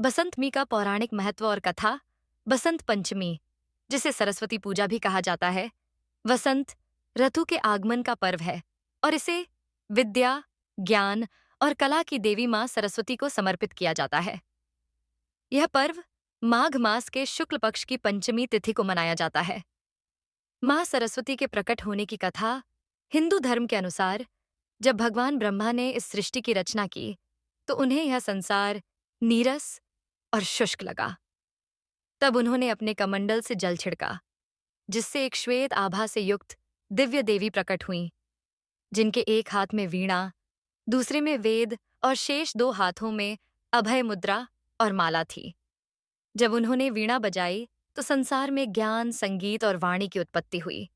बसंतमी का पौराणिक महत्व और कथा। बसंत पंचमी, जिसे सरस्वती पूजा भी कहा जाता है, वसंत ऋतु के आगमन का पर्व है और इसे विद्या, ज्ञान और कला की देवी मां सरस्वती को समर्पित किया जाता है। यह पर्व माघ मास के शुक्ल पक्ष की पंचमी तिथि को मनाया जाता है। मां सरस्वती के प्रकट होने की कथा। हिंदू धर्म के अनुसार जब भगवान ब्रह्मा ने इस सृष्टि की रचना की, तो उन्हें यह संसार नीरस और शुष्क लगा। तब उन्होंने अपने कमंडल से जल छिड़का, जिससे एक श्वेत आभा से युक्त दिव्य देवी प्रकट हुईं, जिनके एक हाथ में वीणा, दूसरे में वेद और शेष दो हाथों में अभय मुद्रा और माला थी। जब उन्होंने वीणा बजाई, तो संसार में ज्ञान, संगीत और वाणी की उत्पत्ति हुई।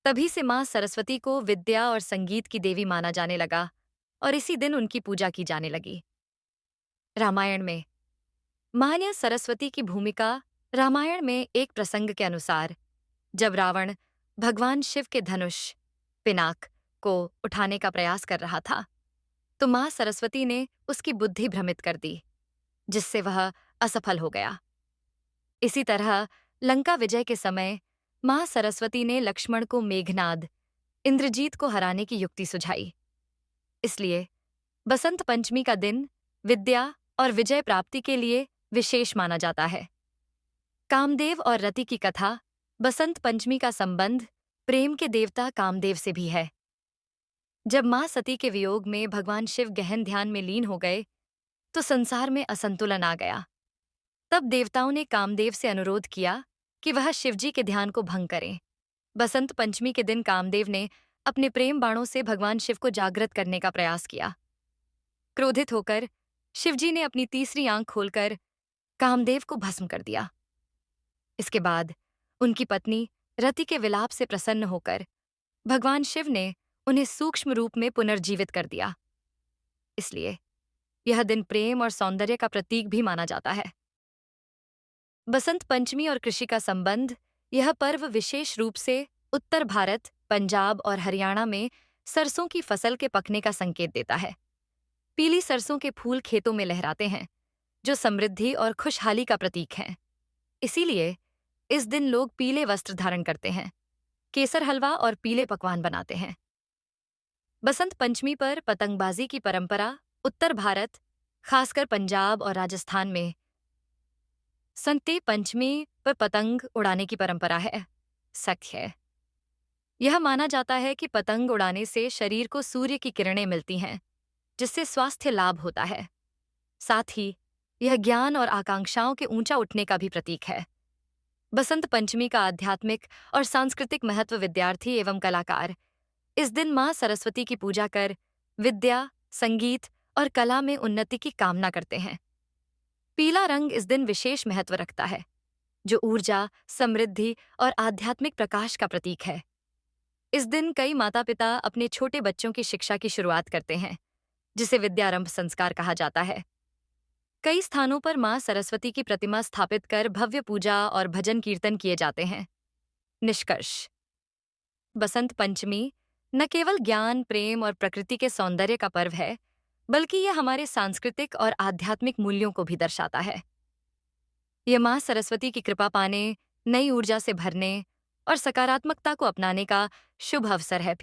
तभी से मां सरस्वती को विद्या और संगीत की देवी माना जाने लगा और इसी दिन उनकी पूजा की जाने लगी। रामायण में मान्य सरस्वती की भूमिका। रामायण में एक प्रसंग के अनुसार जब रावण भगवान शिव के धनुष पिनाक को उठाने का प्रयास कर रहा था, तो मां सरस्वती ने उसकी बुद्धि भ्रमित कर दी, जिससे वह असफल हो गया। इसी तरह लंका विजय के समय मां सरस्वती ने लक्ष्मण को मेघनाद, इंद्रजीत को हराने की युक्ति सुझाई। इसलिए बसंत पंचमी का दिन विद्या और विजय प्राप्ति के लिए विशेष माना जाता है। कामदेव और रति की कथा। बसंत पंचमी का संबंध प्रेम के देवता कामदेव से भी है। जब मां सती के वियोग में भगवान शिव गहन ध्यान में लीन हो गए, तो संसार में असंतुलन आ गया। तब देवताओं ने कामदेव से अनुरोध किया कि वह शिवजी के ध्यान को भंग करें। बसंत पंचमी के दिन कामदेव ने अपने प्रेम बाणों से भगवान शिव को जागृत करने का प्रयास किया। क्रोधित होकर शिवजी ने अपनी तीसरी आंख खोलकर कामदेव को भस्म कर दिया। इसके बाद उनकी पत्नी रति के विलाप से प्रसन्न होकर भगवान शिव ने उन्हें सूक्ष्म रूप में पुनर्जीवित कर दिया। इसलिए यह दिन प्रेम और सौंदर्य का प्रतीक भी माना जाता है। बसंत पंचमी और कृषि का संबंध। यह पर्व विशेष रूप से उत्तर भारत, पंजाब और हरियाणा में सरसों की फसल के पकने का संकेत देता है। पीली सरसों के फूल खेतों में लहराते हैं, जो समृद्धि और खुशहाली का प्रतीक हैं। इसीलिए इस दिन लोग पीले वस्त्र धारण करते हैं, केसर हलवा और पीले पकवान बनाते हैं। बसंत पंचमी पर पतंगबाजी की परंपरा। उत्तर भारत, खासकर पंजाब और राजस्थान में संते पंचमी पर पतंग उड़ाने की परंपरा है। सत्य है, यह माना जाता है कि पतंग उड़ाने से शरीर को सूर्य की किरणें मिलती हैं, जिससे स्वास्थ्य लाभ होता है। साथ ही यह ज्ञान और आकांक्षाओं के ऊंचा उठने का भी प्रतीक है। बसंत पंचमी का आध्यात्मिक और सांस्कृतिक महत्व। विद्यार्थी एवं कलाकार इस दिन मां सरस्वती की पूजा कर विद्या, संगीत और कला में उन्नति की कामना करते हैं। पीला रंग इस दिन विशेष महत्व रखता है, जो ऊर्जा, समृद्धि और आध्यात्मिक प्रकाश का प्रतीक है। इस दिन कई माता-पिता अपने छोटे बच्चों की शिक्षा की शुरुआत करते हैं, जिसे विद्यारंभ संस्कार कहा जाता है। कई स्थानों पर मां सरस्वती की प्रतिमा स्थापित कर भव्य पूजा और भजन कीर्तन किए जाते हैं। निष्कर्ष। बसंत पंचमी न केवल ज्ञान, प्रेम और प्रकृति के सौंदर्य का पर्व है, बल्कि यह हमारे सांस्कृतिक और आध्यात्मिक मूल्यों को भी दर्शाता है। यह मां सरस्वती की कृपा पाने, नई ऊर्जा से भरने और सकारात्मकता को अपनाने का शुभ अवसर है।